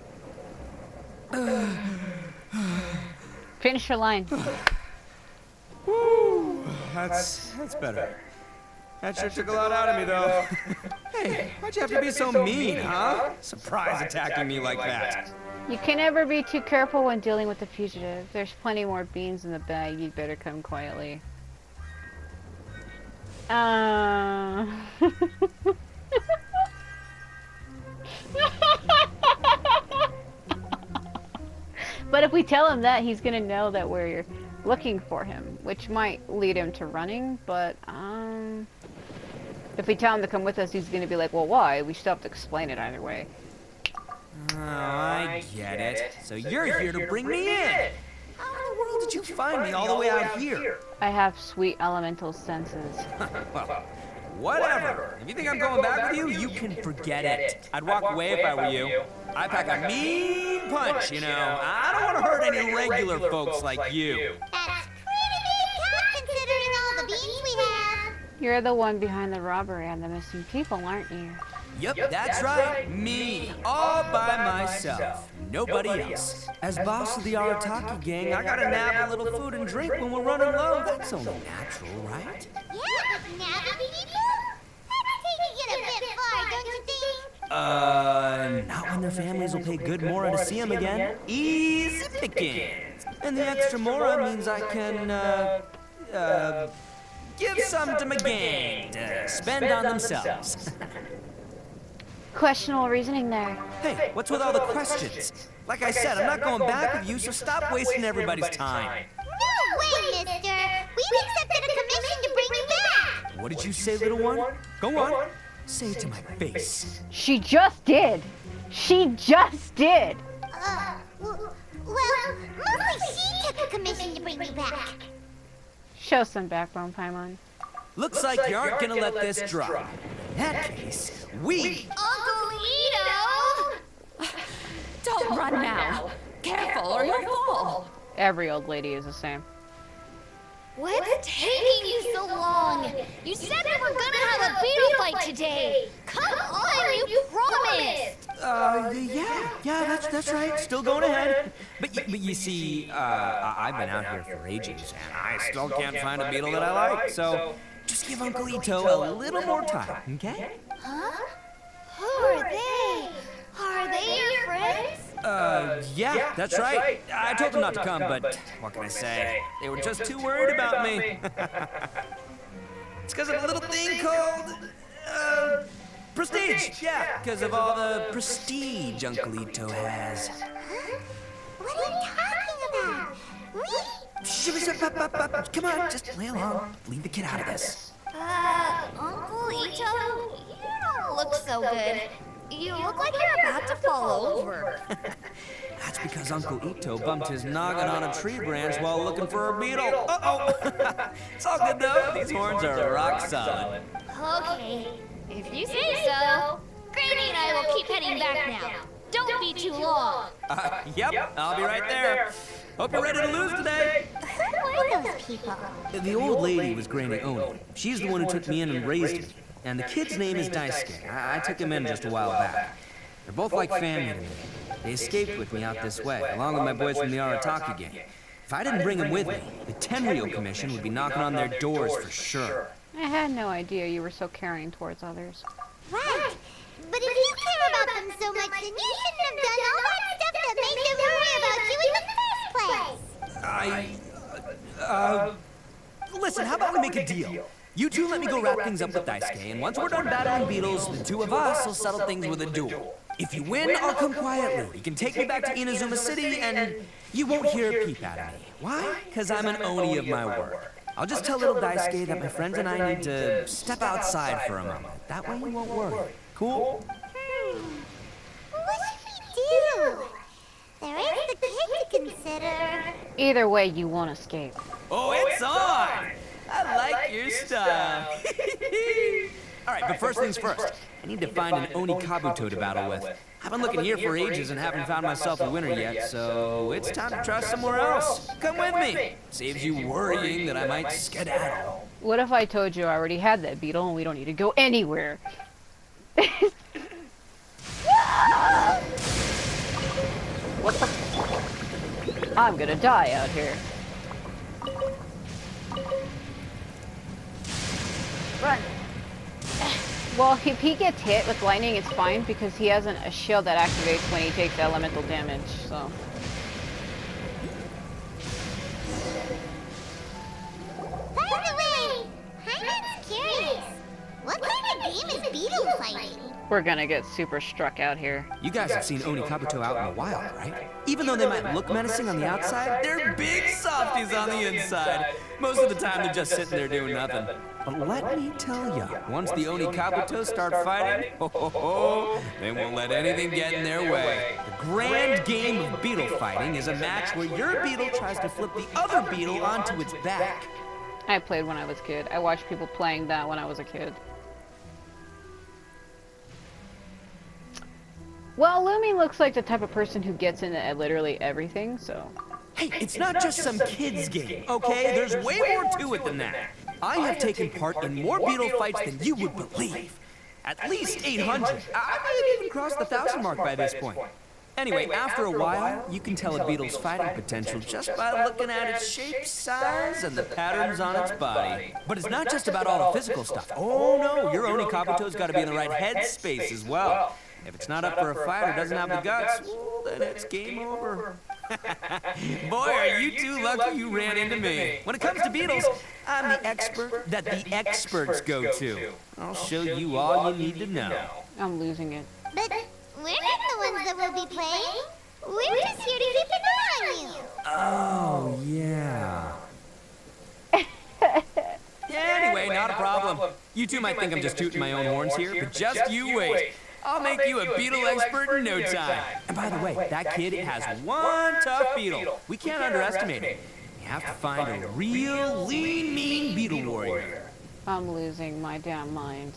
Finish your line. Woo, that's better. That sure took a lot out of me, though. Hey, why'd you have to be so mean, huh? Surprise attacking me like that. You can never be too careful when dealing with the fugitive. There's plenty more beans in the bag. You'd better come quietly. But if we tell him that, he's gonna know that we're looking for him, which might lead him to running, but, if we tell him to come with us, he's gonna be like, well, why? We still have to explain it either way. Oh, I get it. So you're here to bring me in. How in the world hell did you find me all the way out here? I have sweet elemental senses. Well, whatever. If you think I'm going back with you, you can forget it. I'd walk away if I were you. I pack a mean punch, you know. I don't want to hurt any regular folks like you. That's pretty big talk considering all the beans we have. You're the one behind the robbery and the missing people, aren't you? Yep, that's right. Me. All by myself. Nobody else. As boss of the Arataki gang, I gotta nab a little food and drink when we're running low. That's only natural, right? Yeah, but nabbing people? That's taking it a bit far, don't you think? Not when their families will pay good mora to see them again. Easy pickings. And the extra mora means I can, give some to my gang to spend on themselves. Questionable reasoning there. Hey, what's with all the questions? Like I said, I'm not going back with you, so stop wasting everybody's time. No way, mister. We've accepted a commission to bring you back. What did you say, little one? Go on. Say it to my face. She just did. She just did. Well, mostly she took a commission to bring me back. Show some backbone, Paimon. Looks like you aren't gonna let this drop. In that case, we... Uncle Itto! Don't run now. Careful or you'll fall. Every old lady is the same. What's taking you so long? You said we were gonna have a beetle fight today. Come on, you promised. Yeah, that's right. Still going ahead. But you see, I've been out here for ages, and I still can't find a beetle that I like, so just give Uncle Itto a little more time, okay? Huh? Who are they? Are they your friends? Yeah, that's right. I told them not to come, but what can I say? They were just too worried about me. It's because of a little thing called, prestige. Yeah, because of all the prestige Uncle Itto has. What are you talking about? Come on, just play along. Leave the kid out of this. Uncle Itto, you don't look so good. You look like you're about to fall over. That's because Uncle Itto bumped his noggin on a tree branch while looking for a beetle. Uh-oh. It's all good, though. These horns are rock solid. Okay, if you say so. Granny and I will keep heading back now. Don't be too long. Yep, I'll be right there. Hope you're ready to lose today. Who are those people? The old lady was Granny Oni. She's the one who took me in and raised me. And the kid's name is Daisuke. I took him in just a while back. They're both like family to me. They escaped with me out this way, along with my boys from the Arataki gang. If I didn't bring them with me, the Tenryou Commission would be knocking on their doors for sure. I had no idea you were so caring towards others. Right. But if you care about them so much, then you shouldn't have done all that stuff that made them worry about you in the first place. Listen, how about we make a deal? You two let me go wrap things up with Daisuke, and once we're done battling beetles, the two of us will settle things with a duel. If you win, I'll come quietly. You can take me back to Inazuma City, and you won't hear a peep out of me. Why? Because I'm an Oni of my word. I'll just tell little Daisuke that my friends and I need to step outside for a moment. That way you won't worry. Cool? What should we do? There is the kid to consider. Either way, you won't escape. Oh, it's on! I like your style. All right, but first things first. I need to find an Oni Kabuto to battle with. I've been looking here for ages and haven't found myself a winner yet, so it's time to try somewhere else. Come with me. Saves you worrying that I might skedaddle. What if I told you I already had that beetle and we don't need to go anywhere? What the? I'm gonna die out here. Run. Well, if he gets hit with lightning, it's fine because he has a shield that activates when he takes elemental damage, so. By the way, I'm curious. What kind of game is beetle fighting? We're gonna get super struck out here. You guys have seen Oni Kabuto out in the wild, right? Even though they might look menacing on the outside, they're big softies on the inside. Most of the time, they're just sitting there doing nothing. But let me tell ya, once the Oni Kabuto start fighting, they won't let anything get in their way. The grand game of beetle fighting is a match where your beetle tries to flip the other beetle onto its back. I played when I was a kid. I watched people playing that when I was a kid. Well, Lumi looks like the type of person who gets into literally everything, so... Hey, it's not just some kid's game, okay? There's way more to it than that. I have taken part in more beetle fights than you would believe. At least 800. I may have even crossed the 1,000 mark by this point. Anyway, after a while, you can tell a beetle's fighting potential just by looking at its shape, size, and the patterns on its body. But it's not just about all the physical stuff. Oh no, your Oni Kabuto's got to be in the right headspace as well. If it's not up for a fight or doesn't have the guts, well, then it's game over. Boy, are you two lucky you ran into me. When it comes to beetles, I'm the expert that the experts go to. I'll show you all you need to know. I'm losing it. But we're not the ones that will be playing. We're just here to keep an eye on you. Oh, yeah. Yeah, anyway, not a problem. You two might think I'm just tooting my own horns here, but just you wait. I'll make you a beetle expert in no time. And by the way, that kid has one tough beetle. We can't underestimate him. You have to find a real lean, mean beetle warrior. I'm losing my damn mind.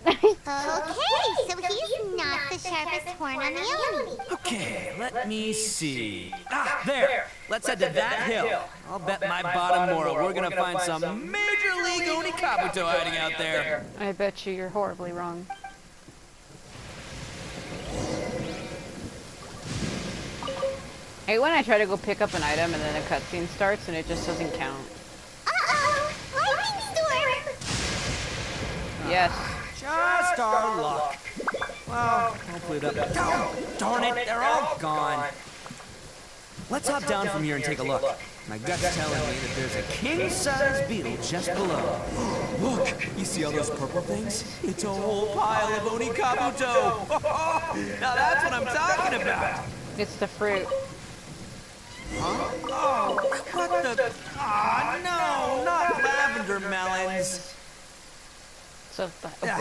Okay, so he's not the sharpest horn on the Oni. Okay, let me see. Ah, there. Let's head to that hill. I'll bet my bottom moral we're gonna find some major league Oni Kabuto hiding out there. I bet you're horribly wrong. I hate when I try to go pick up an item and then a cutscene starts and it just doesn't count. Uh-oh! Lightning storm! Yes. Just our luck. Well, hopefully that... Oh, darn it, they're all gone. Let's hop down from here and take a look. My gut's telling me that there's a king-size beetle just below. Look, you see all those purple things? It's a whole pile of Oni Kabuto. Now that's what I'm talking about. It's the fruit. Huh? Oh, what the... Oh, no, not lavender melons. So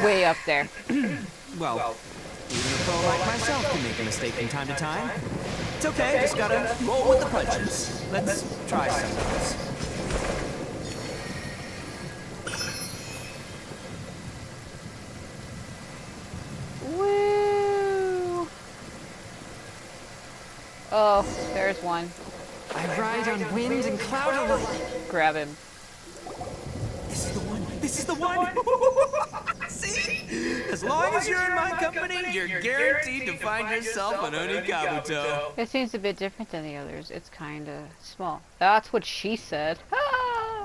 way up there. Well, even a pro like myself can make a mistake from time to time. It's okay, just gotta roll with the punches. Let's try some of this. Woo! Oh, there's one. I ride on wind and cloud alike. Grab him. This is the one. This is the one. See? As long as you're in my company, you're guaranteed to find yourself an Oni Kabuto. It seems a bit different than the others. It's kinda small. That's what she said. Ah!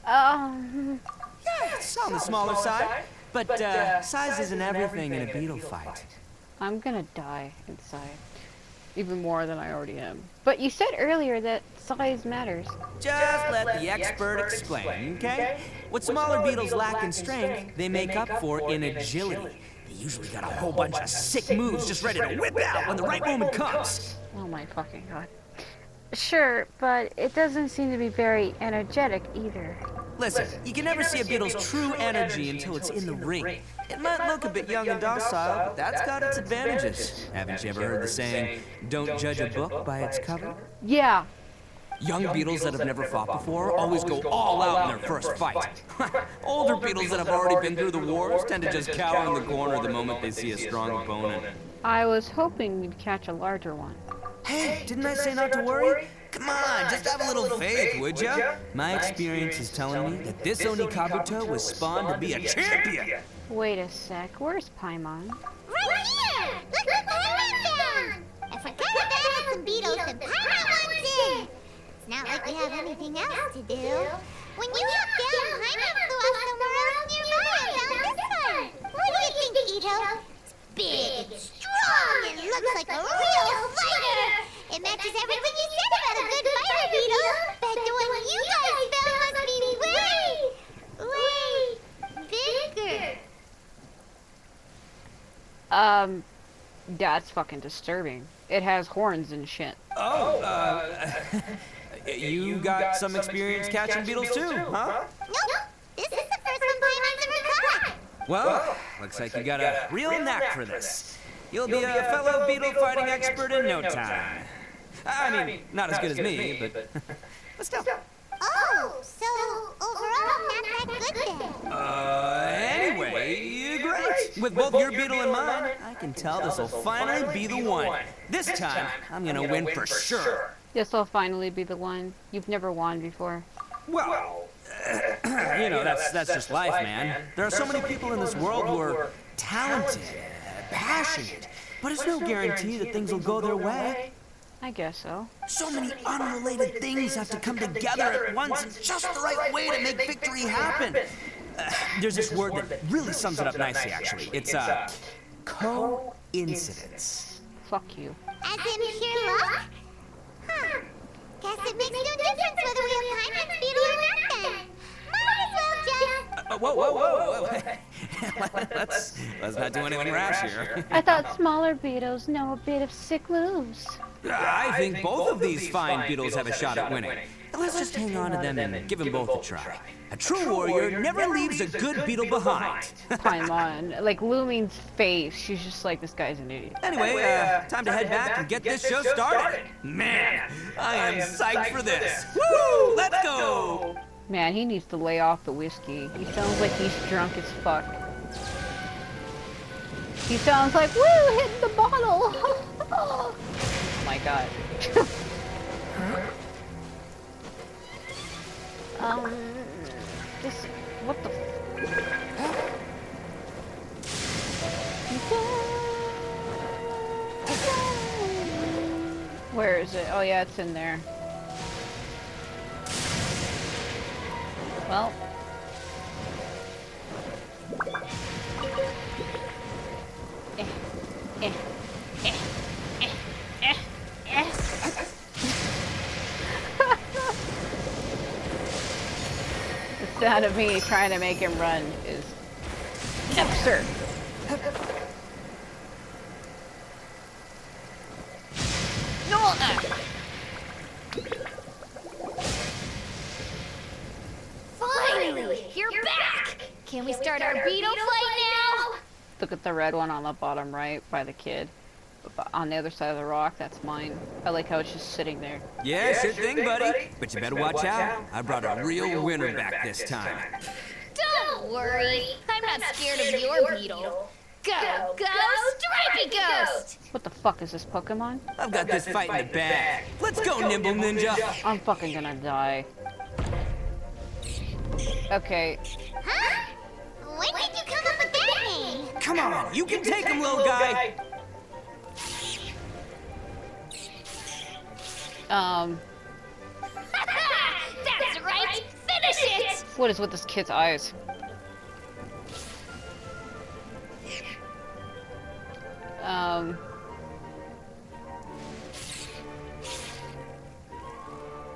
Yeah, it's on the smaller side. But size isn't everything in a beetle fight. I'm gonna die inside. Even more than I already am. But you said earlier that size matters. Just let the expert explain, okay? What smaller beetles lack in strength, they make up for in agility. They usually got a whole bunch of sick moves just ready to whip out when the right moment comes. Oh my fucking god. Sure, but it doesn't seem to be very energetic either. Listen, you can never see a beetle's true energy until it's in the ring. It might look a bit young and docile, but that's got its advantages. Haven't you ever heard the saying, don't judge a book by its cover? Yeah. Young beetles that have never fought before always go all out in their first fight. Older beetles that have already been through the wars tend to just cower in the corner the moment they see a strong opponent. I was hoping we'd catch a larger one. Hey, didn't I say not to worry? Come on, just have a little faith, would ya? My experience is telling me that this Oni Kabuto was spawned to be a champion. Wait a sec, where's Paimon? Right here! Look what Paimon found! I forgot about some beetles and Paimon wants in! It's not like we have anything else to do. When you hop down, Paimon flew off somewhere else nearby and found this one! What do you think, Itto? It's big and strong and looks like a real fighter! It matches everything you said about a good fighter, beetle! Bet the one you guys found must be way bigger! Um, that's fucking disturbing. It has horns and shit. Oh, you got some experience catching beetles too, huh? Nope. This is the first one Paimon's ever caught. Well, looks like you got a real knack for this. You'll be a fellow beetle fighting expert in no time. I mean, not as good as me, but still. Oh, so overall not that good then. Anyway, great. With both your beetle and mine, I can tell this will finally be the one. This time, I'm gonna win for sure. This'll finally be the one. You've never won before. Well, you know, that's just life, man. There are so many people in this world who are talented, passionate, but it's no guarantee that things will go their way. I guess so. So many unrelated things have to come together at once in just the right way to make victory happen. There's this word that really sums it up nicely, actually. It's coincidence. Fuck you. As in pure luck? Huh. Guess it makes no difference whether we have Paimon's beetle or not then. Might as well just... Whoa. let's not do anything rash here. I thought smaller beetles know a bit of sick moves. I think both of these fine beetles have a shot at winning. Let's just hang on to them and give them both a try. A true warrior never leaves a good beetle behind. Paimon, like Lumine's face, she's just like, this guy's an idiot. Anyway, time to head back and get this show started. Man, I am psyched for this. Woo! Let's go! Man, he needs to lay off the whiskey. He sounds like he's drunk as fuck. He sounds like, woo, hitting the bottle! Oh my god. This, what the Where is it? Oh yeah, it's in there. Well. The sound of me trying to make him run is absurd. No! Finally, you're back! Can we start our beetle fight now? Look at the red one on the bottom right by the kid. On the other side of the rock, that's mine. I like how it's just sitting there. Yeah, sure thing, buddy. But you better watch out. I brought a real winner back this time. Don't worry, I'm not scared of your beetle. Go, Stripey Ghost! What the fuck is this Pokemon? I've got this fight in the bag. Let's go, Nimble Ninja. I'm fucking gonna die. Okay. Huh? When did you come up with that name? Come on, you can take him, little guy. That's right! Finish it! What is with this kid's eyes?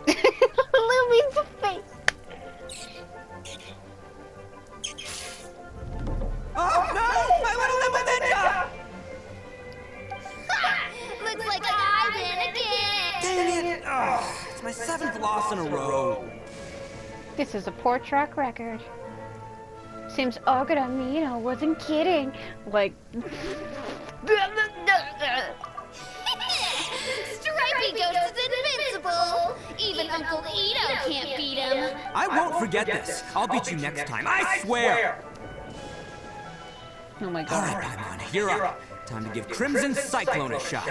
Lumine's face. Oh no! My little Nimble Ninja! Looks like I win again! Dang it! Oh, it's my 7th loss in a row. This is a poor track record. Seems Ogre wasn't kidding. Like... Stripey Ghost is invincible! Even Uncle Itto can't beat him! I won't forget this. I'll beat you next time, I swear! Oh my All god. right, Paimon, you're up. Time to give Crimson Cyclone a shot.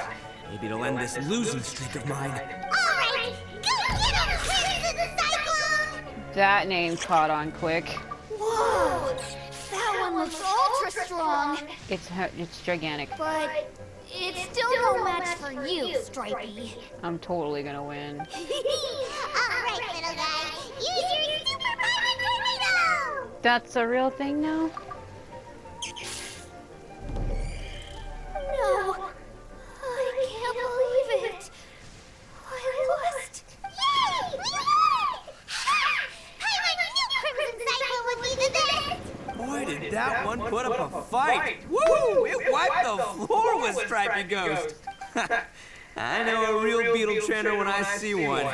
Maybe it'll end this losing streak of mine. Alright, go get him, Crimson Cyclone! That name caught on quick. Whoa! That one looks ultra strong! It's gigantic. But it's still no match for you, Stripey. I'm totally gonna win. Alright, little guy, use your super Pairon tornado! That's a real thing now? No! I can't believe it! I lost! Yay! We won! Ha! Pairon knew Crimson Cyclone would be the best! Boy, did did that one put up a fight! Woo! It wiped the floor with Stripey Ghost! I know a real beetle trainer when I see one.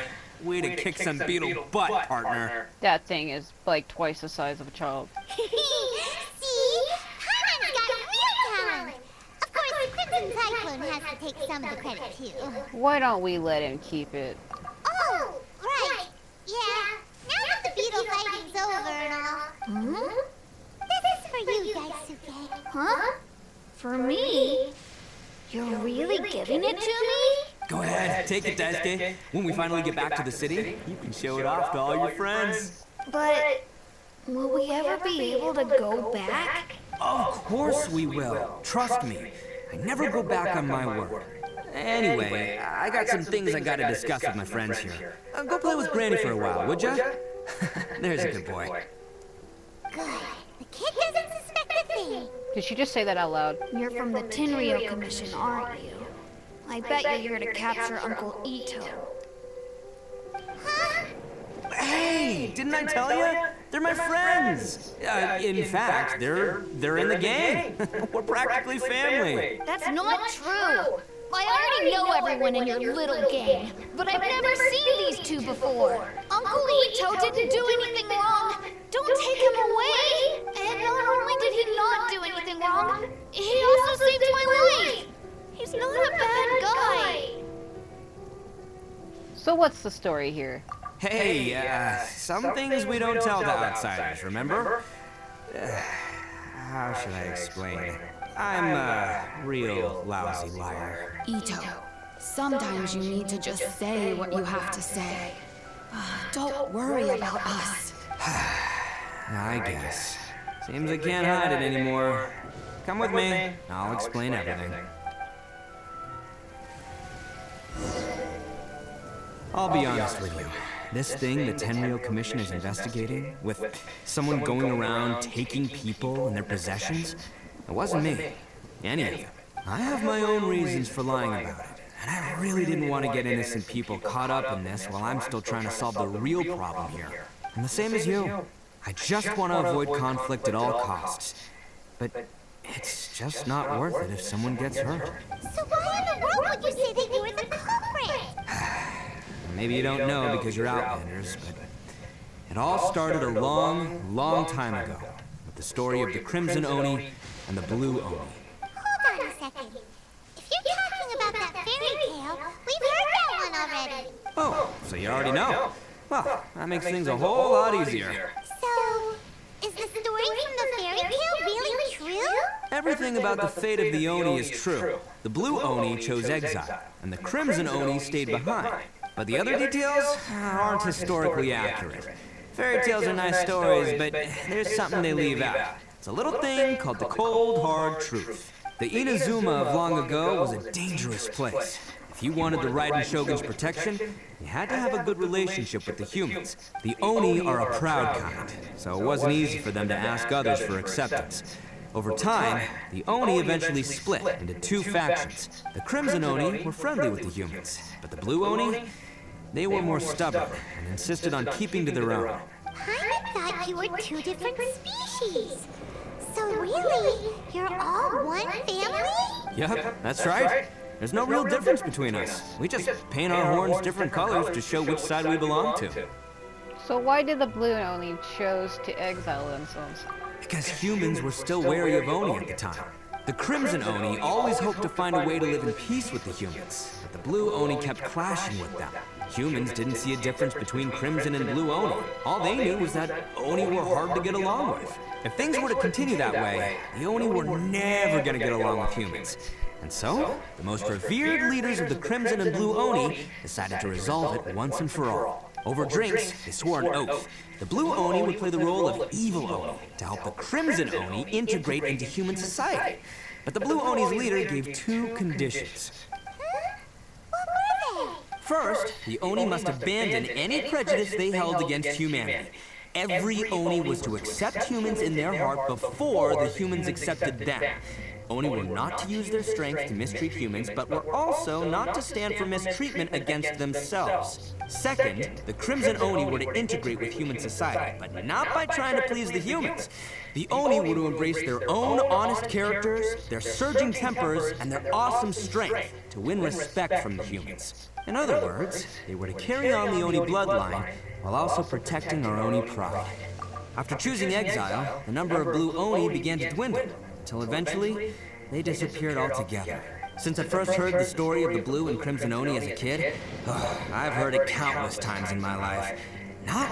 Way to kick some beetle butt, partner. That thing is like twice the size of a child. See? Paimon's got real talent. Of course, Crimson Cyclone has to take some of the credit, too. Why don't we let him keep it? Oh, right. Yeah. Now that the beetle fighting's over and all. Hmm? This is for you, Daisuke. Huh? For me? You're really giving it to me? Go ahead, take it, Daisuke. When we finally get back to the city, you can show it off to all your friends. But will we ever be able to go back? Of course we will. Trust me. I never go back on my word. Anyway, I got some things I gotta discuss with my friends here. Go play with Granny for a while, would ya? There's a good boy. Good. The kid doesn't suspect a thing. Did she just say that out loud? You're from the Tenryou Commission, aren't you? I bet you're here to capture Uncle Itto. Huh? Hey, didn't I tell you? They're my friends. In fact, they're in the gang. We're practically family. That's not true. I already know everyone in your little gang, but I've never seen these two before. Uncle Itto didn't do anything wrong. Don't take him away. And not only did he not do anything wrong, he also saved my life. He's not a bad guy. So what's the story here? Hey, some things we don't tell to outsiders, remember? How should I explain? I'm a real lousy liar. Itto, sometimes you need to just say what you have to say. Don't worry about us. I guess. Seems I can't hide it anymore. Come with me. I'll explain everything. I'll be honest with you. This thing the Tenryou Commission is investigating, with someone going around taking people and their possessions, it wasn't me. Any of them. I have my own reasons for lying about it. And I really didn't want to get innocent people caught up in this while I'm still trying to solve the real problem here. And the same as you. I just want to avoid conflict at all costs. But it's just not worth it if someone gets hurt. So why in the world would you say that you were the culprit? Maybe you don't know because you're outlanders, but it all started a long, long time ago with the story of the Crimson Oni and the Blue Oni. Hold on a second. If you're talking about that fairy tale, we've heard that one already. Oh, so you already know? Well, that makes things a whole lot easier. So, is the story from the fairy tale really true? Everything about the fate of the Oni is true. The Blue Oni chose exile, and the Crimson Oni stayed behind. But the other details aren't historically accurate. Fairy tales are nice stories, but there's something they leave out. It's a little thing called the cold, hard truth. The Inazuma of long ago was a dangerous place. If you wanted the Raiden Shogun's protection, you had to have a good relationship with the humans. The Oni are a proud kind, so it wasn't easy for them to ask others for acceptance. Over time, the Oni eventually split into two factions. The Crimson Oni were friendly with the humans, but the Blue Oni, they were more stubborn and insisted on keeping to their own. I thought you were two different species. So really, you're all one family? Yep, that's right. There's no real difference between us. We just paint our horns different colors to show which side we belong to. So why did the Blue Oni chose to exile themselves? Because humans were still wary of Oni at the time. The Crimson Oni always hoped to find a way to live in peace with the humans, but the Blue Oni kept clashing with them. Humans didn't see a difference between Crimson and Blue Oni. All they knew was that Oni were hard to get along with. If things were to continue that way, the Oni were never gonna get along with humans. And so, the most revered leaders of the Crimson and Blue Oni decided to resolve it once and for all. Over drinks, they swore an oath. The Blue Oni would play the role of evil Oni to help the Crimson Oni integrate into human society. But the Blue Oni's leader gave two conditions. What were they? First, the Oni must abandon any prejudice they held against humanity. Every Oni was to accept humans in their heart before the humans accepted them. Oni were not to use their strength to mistreat humans, but were also not to stand for mistreatment against themselves. Second, the Crimson Oni were to integrate with human society, but not by trying to please the humans. The Oni were to embrace their own honest characters, their surging tempers, and their awesome strength to win respect from the humans. In other words, they were to carry on the Oni bloodline while also protecting our Oni pride. After choosing exile, the number of blue Oni began to dwindle, until eventually, they disappeared altogether. Since I first heard the story of the blue and crimson Oni as a kid, I've heard it countless times in my life. Not